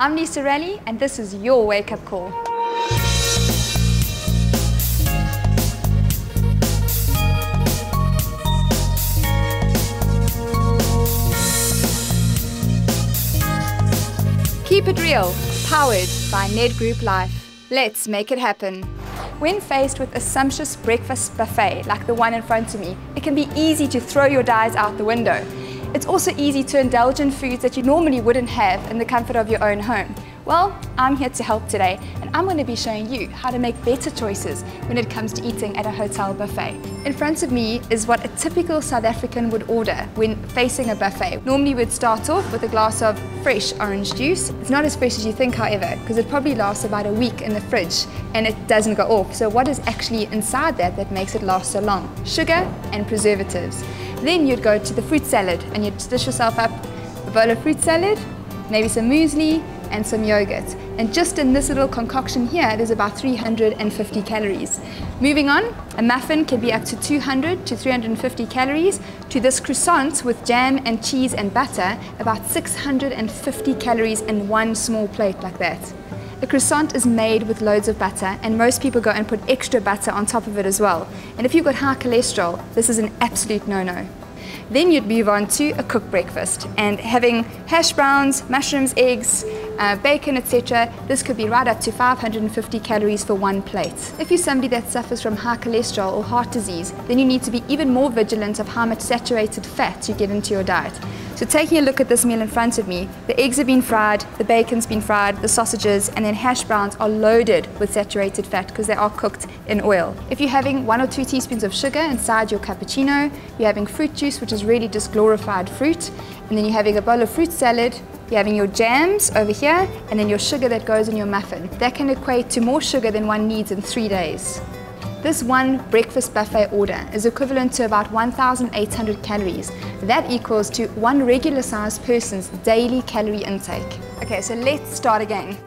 I'm Lisa Raleigh, and this is your wake-up call. Keep it real, powered by Ned Group Life. Let's make it happen. When faced with a sumptuous breakfast buffet like the one in front of me, it can be easy to throw your diets out the window. It's also easy to indulge in foods that you normally wouldn't have in the comfort of your own home. Well, I'm here to help today, and I'm going to be showing you how to make better choices when it comes to eating at a hotel buffet. In front of me is what a typical South African would order when facing a buffet. Normally we'd start off with a glass of fresh orange juice. It's not as fresh as you think, however, because it probably lasts about a week in the fridge and it doesn't go off. So what is actually inside that makes it last so long? Sugar and preservatives. Then you'd go to the fruit salad and you'd dish yourself up a bowl of fruit salad, maybe some muesli, and some yogurt. And just in this little concoction here, there's about 350 calories. Moving on, a muffin can be up to 200 to 350 calories. To this croissant with jam and cheese and butter, about 650 calories in one small plate like that. The croissant is made with loads of butter, and most people go and put extra butter on top of it as well. And if you've got high cholesterol, this is an absolute no-no. Then you'd move on to a cooked breakfast, and having hash browns, mushrooms, eggs, bacon, etc. This could be right up to 550 calories for one plate. If you're somebody that suffers from high cholesterol or heart disease, then you need to be even more vigilant of how much saturated fat you get into your diet. So taking a look at this meal in front of me, the eggs have been fried, the bacon's been fried, the sausages, and then hash browns are loaded with saturated fat because they are cooked in oil. If you're having 1 or 2 teaspoons of sugar inside your cappuccino, you're having fruit juice, which is really just glorified fruit, and then you're having a bowl of fruit salad, you're having your jams over here, and then your sugar that goes in your muffin. That can equate to more sugar than one needs in 3 days. This one breakfast buffet order is equivalent to about 1,800 calories. That equals to one regular sized person's daily calorie intake. Okay, so let's start again.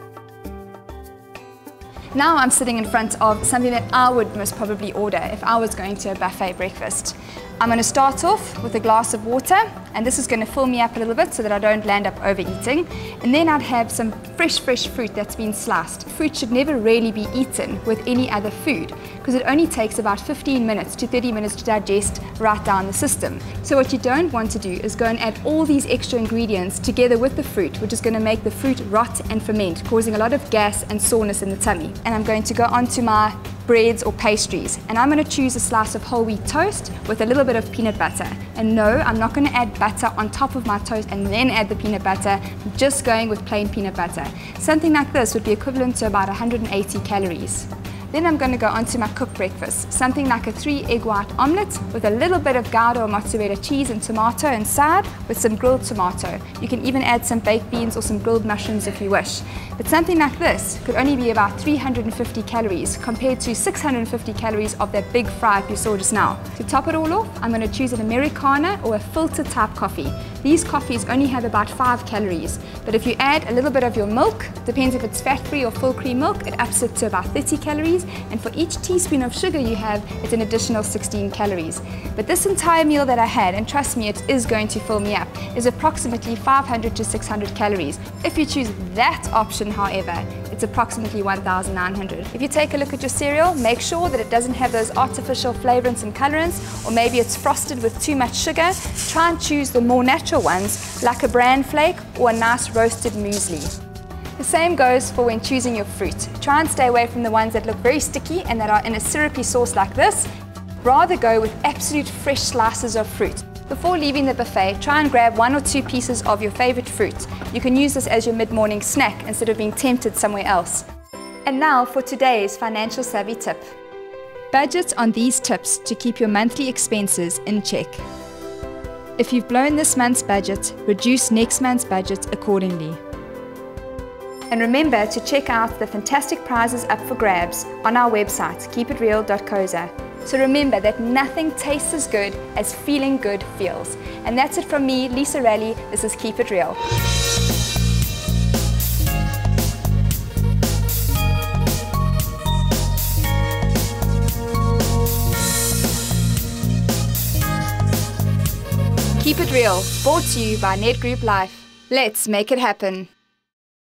Now I'm sitting in front of something that I would most probably order if I was going to a buffet breakfast. I'm going to start off with a glass of water, and this is going to fill me up a little bit so that I don't land up overeating. And then I'd have some fresh fruit that's been sliced. Fruit should never really be eaten with any other food because it only takes about 15 minutes to 30 minutes to digest right down the system. So what you don't want to do is go and add all these extra ingredients together with the fruit, which is going to make the fruit rot and ferment, causing a lot of gas and soreness in the tummy. And I'm going to go on to my breads or pastries, and I'm going to choose a slice of whole wheat toast with a little bit of peanut butter. And no, I'm not going to add butter on top of my toast and then add the peanut butter. I'm just going with plain peanut butter. Something like this would be equivalent to about 180 calories. Then I'm going to go on to my cooked breakfast, something like a 3-egg white omelette with a little bit of Gouda or mozzarella cheese and tomato inside with some grilled tomato. You can even add some baked beans or some grilled mushrooms if you wish. But something like this could only be about 350 calories compared to 650 calories of that big fry you saw just now. To top it all off, I'm going to choose an Americano or a filter type coffee. These coffees only have about 5 calories, but if you add a little bit of your milk, depends if it's fat-free or full cream milk, it ups it to about 30 calories, and for each teaspoon of sugar you have, it's an additional 16 calories. But this entire meal that I had, and trust me, it is going to fill me up, is approximately 500 to 600 calories. If you choose that option, however, it's approximately 1,900. If you take a look at your cereal, make sure that it doesn't have those artificial flavorants and colorants, or maybe it's frosted with too much sugar. Try and choose the more natural ones, like a bran flake or a nice roasted muesli. The same goes for when choosing your fruit. Try and stay away from the ones that look very sticky and that are in a syrupy sauce like this. Rather go with absolute fresh slices of fruit. Before leaving the buffet, try and grab 1 or 2 pieces of your favorite fruit. You can use this as your mid-morning snack instead of being tempted somewhere else. And now for today's financial savvy tip. Budget on these tips to keep your monthly expenses in check. If you've blown this month's budget, reduce next month's budget accordingly. And remember to check out the fantastic prizes up for grabs on our website, keepitreal.co.za. So remember that nothing tastes as good as feeling good feels. And that's it from me, Lisa Raleigh. This is Keep It Real. Keep It Real, brought to you by Ned Group Life. Let's make it happen.